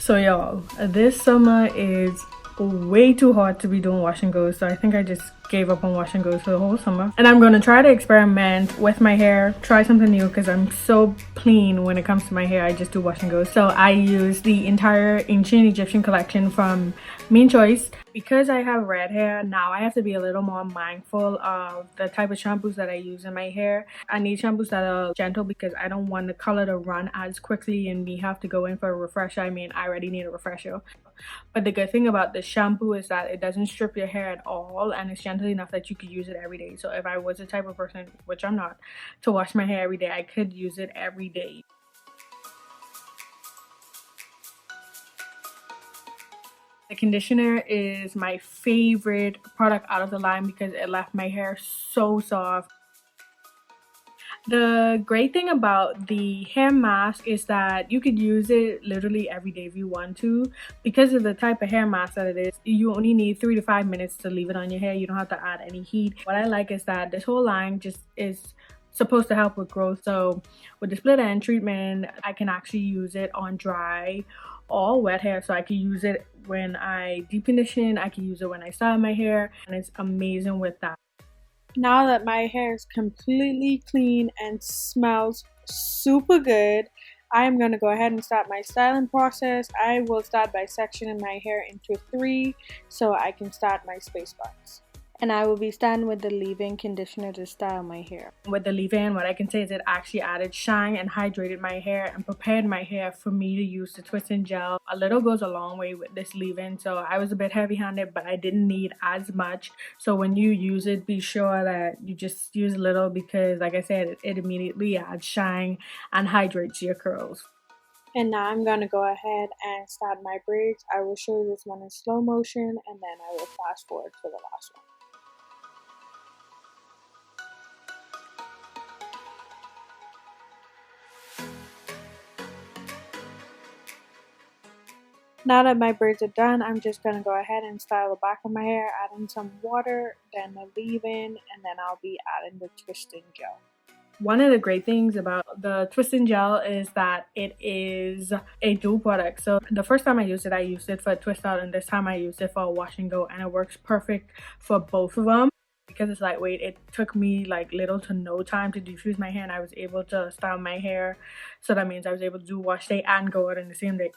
So y'all, this summer is way too hot to be doing wash and go, so I think I just gave up on wash and goes for the whole summer, and I'm gonna try to experiment with my hair, try something new, because I'm so clean when it comes to my hair. I just do wash and go. So I use the entire Ancient Egyptian collection from Mean Choice. Because I have red hair now, I have to be a little more mindful of the type of shampoos that I use in my hair. I need shampoos that are gentle because I don't want the color to run as quickly and me have to go in for a refresher. I mean, I already need a refresher. But the good thing about this shampoo is that it doesn't strip your hair at all, and it's gentle enough that you could use it every day. So if I was the type of person, which I'm not, to wash my hair every day, I could use it every day. The conditioner is my favorite product out of the line because it left my hair so soft. The great thing about the hair mask is that you could use it literally every day if you want to. Because of the type of hair mask that it is, you only need 3 to 5 minutes to leave it on your hair. You don't have to add any heat. What I like is that this whole line just is supposed to help with growth. So with the split end treatment, I can actually use it on dry or wet hair. So I can use it when I deep condition, I can use it when I style my hair, and it's amazing with that. Now that my hair is completely clean and smells super good, I am going to go ahead and start my styling process. I will start by sectioning my hair into 3 so I can start my space buns. And I will be starting with the leave-in conditioner to style my hair. With the leave-in, what I can say is it actually added shine and hydrated my hair and prepared my hair for me to use the twisting gel. A little goes a long way with this leave-in, so I was a bit heavy-handed, but I didn't need as much. So when you use it, be sure that you just use a little because, like I said, it immediately adds shine and hydrates your curls. And now I'm going to go ahead and start my braids. I will show you this one in slow motion, and then I will fast forward for the last one. Now that my braids are done, I'm just going to go ahead and style the back of my hair, add in some water, then the leave-in, and then I'll be adding the twisting gel. One of the great things about the twisting gel is that it is a dual product. So the first time I used it for a twist out, and this time I used it for a wash and go, and it works perfect for both of them. Because it's lightweight, it took me like little to no time to defuse my hair, and I was able to style my hair. So that means I was able to do wash day and go out in the same day.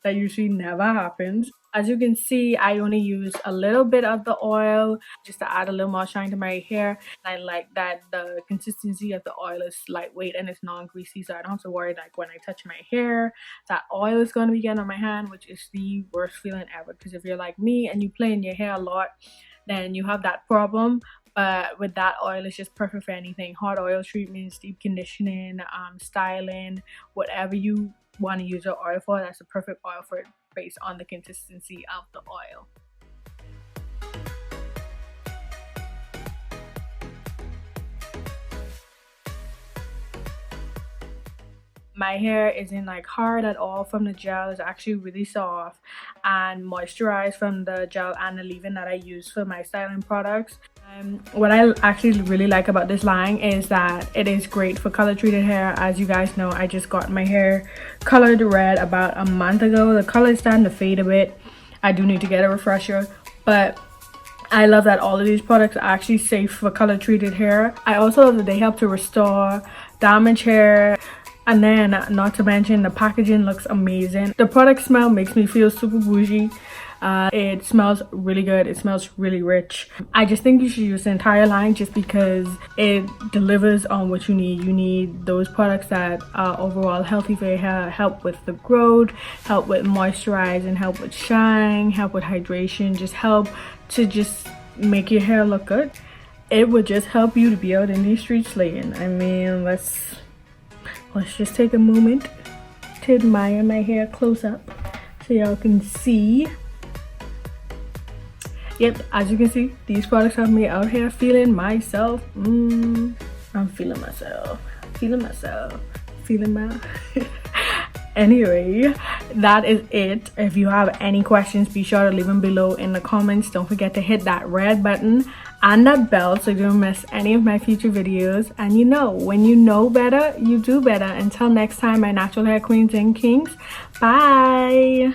That usually never happens. As you can see, I only use a little bit of the oil just to add a little more shine to my hair. I like that the consistency of the oil is lightweight and it's non-greasy, so I don't have to worry like when I touch my hair that oil is going to be getting on my hand, which is the worst feeling ever. Because if you're like me and you play in your hair a lot, then you have that problem. But with that oil, it's just perfect for anything. Hot oil treatments, deep conditioning, styling, whatever you want to use your oil for, that's the perfect oil for it based on the consistency of the oil. My hair isn't like hard at all from the gel. It's actually really soft and moisturized from the gel and the leave-in that I use for my styling products. What I actually really like about this line is that it is great for color treated hair. As you guys know, I just got my hair colored red about a month ago. The color is starting to fade a bit. I do need to get a refresher, but I love that all of these products are actually safe for color treated hair. I also love that they help to restore damaged hair. And then, not to mention, the packaging looks amazing. The product smell makes me feel super bougie. It smells really good. It smells really rich. I just think you should use the entire line just because it delivers on what you need. You need those products that are overall healthy for your hair, help with the growth, help with moisturizing, help with shine, help with hydration, just help to just make your hair look good. It would just help you to be out in these streets slaying. I mean, let's just take a moment to admire my hair close up so y'all can see. Yep, as you can see, these products have me out here feeling myself. I'm feeling myself, feeling my Anyway, that is it. If you have any questions, be sure to leave them below in the comments. Don't forget to hit that red button and that bell so you don't miss any of my future videos. And you know, when you know better, you do better. Until next time, my natural hair queens and kings, bye.